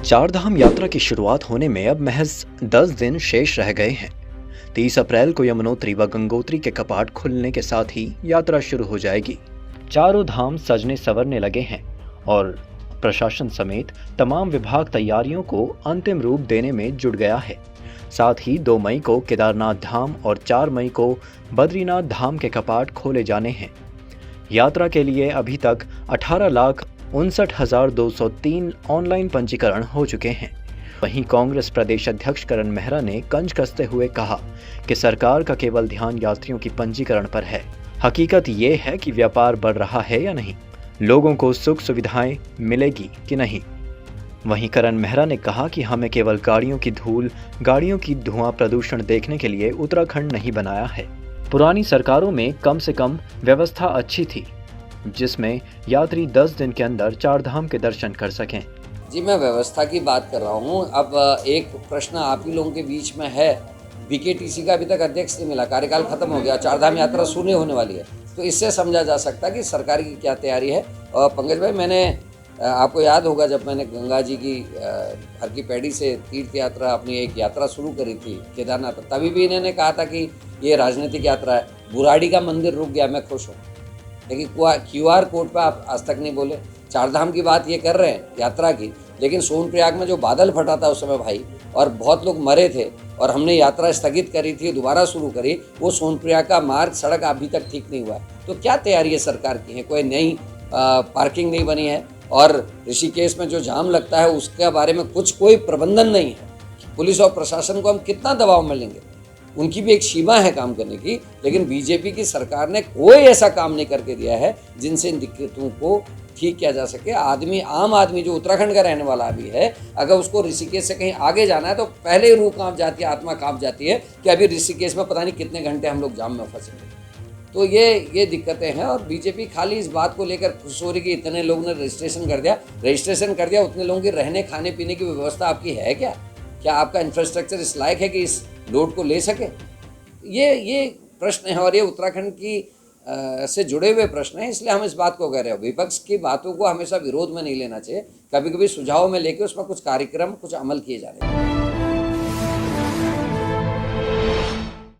चारधाम यात्रा की शुरुआत होने में अब महज 10 दिन शेष रह गए हैं। 30 अप्रैल को यमुनोत्री व गंगोत्री के कपाट खुलने के साथ ही यात्रा शुरू हो जाएगी। चारों धाम सजने संवरने लगे हैं और प्रशासन समेत तमाम विभाग तैयारियों को अंतिम रूप देने में जुट गया है। साथ ही 2 मई को केदारनाथ धाम और 4 मई को बद्रीनाथ धाम के कपाट खोले जाने हैं। यात्रा के लिए अभी तक 18,59,203 ऑनलाइन पंजीकरण हो चुके हैं। वहीं कांग्रेस प्रदेश अध्यक्ष करण मेहरा ने कंज कसते हुए कहा कि सरकार का केवल ध्यान यात्रियों की पंजीकरण पर है। हकीकत ये है कि व्यापार बढ़ रहा है या नहीं, लोगों को सुख सुविधाएं मिलेगी कि नहीं। वहीं करण मेहरा ने कहा कि हमें केवल गाड़ियों की धूल, गाड़ियों की धुआं प्रदूषण देखने के लिए उत्तराखंड नहीं बनाया है। पुरानी सरकारों में कम से कम व्यवस्था अच्छी थी, जिसमें यात्री 10 दिन के अंदर चारधाम के दर्शन कर सकें। जी, मैं व्यवस्था की बात कर रहा हूँ। अब एक प्रश्न आप ही लोगों के बीच में है, बीकेटीसी का अभी तक अध्यक्ष नहीं मिला, कार्यकाल खत्म हो गया, चारधाम यात्रा शून्य होने वाली है, तो इससे समझा जा सकता है कि सरकार की क्या तैयारी है। और पंकज भाई, मैंने आपको याद होगा जब मैंने गंगा जी की हर की पैड़ी से तीर्थ यात्रा, अपनी एक यात्रा शुरू करी थी केदारनाथ, तभी भी इन्होंने कहा था कि ये राजनीतिक यात्रा है। बुराड़ी का मंदिर रुक गया, मैं खुश हूँ, लेकिन QR कोड पर आप आज तक नहीं बोले। चारधाम की बात ये कर रहे हैं यात्रा की, लेकिन सोनप्रयाग में जो बादल फटा था उस समय भाई, और बहुत लोग मरे थे, और हमने यात्रा स्थगित करी थी, दोबारा शुरू करी, वो सोनप्रयाग का मार्ग, सड़क अभी तक ठीक नहीं हुआ है। तो क्या तैयारी है सरकार की है? कोई नई पार्किंग नहीं बनी है, और ऋषिकेश में जो जाम लगता है उसके बारे में कोई प्रबंधन नहीं है। पुलिस और प्रशासन को हम कितना दबाव में लेंगे? उनकी भी एक सीमा है काम करने की, लेकिन बीजेपी की सरकार ने कोई ऐसा काम नहीं करके दिया है जिनसे इन दिक्कतों को ठीक किया जा सके। आम आदमी जो उत्तराखंड का रहने वाला भी है, अगर उसको ऋषिकेश से कहीं आगे जाना है तो पहले ही रूह कांप जाती है, आत्मा कांप जाती है कि अभी ऋषिकेश में पता नहीं कितने घंटे हम लोग जाम में फंसेंगे। तो ये दिक्कतें हैं, और बीजेपी खाली इस बात को लेकर खुश हो रही कि इतने लोगों ने रजिस्ट्रेशन कर दिया, उतने लोगों की रहने खाने पीने की व्यवस्था आपकी है क्या? क्या आपका इंफ्रास्ट्रक्चर इस लायक है कि इस लोड को ले सके? ये प्रश्न है, और ये उत्तराखंड की से जुड़े हुए प्रश्न हैं, इसलिए हम इस बात को कह रहे हैं। विपक्ष की बातों को हमेशा विरोध में नहीं लेना चाहिए, कभी कभी सुझाव में लेके उसमें कुछ कार्यक्रम, कुछ अमल किए जाने चाहिए।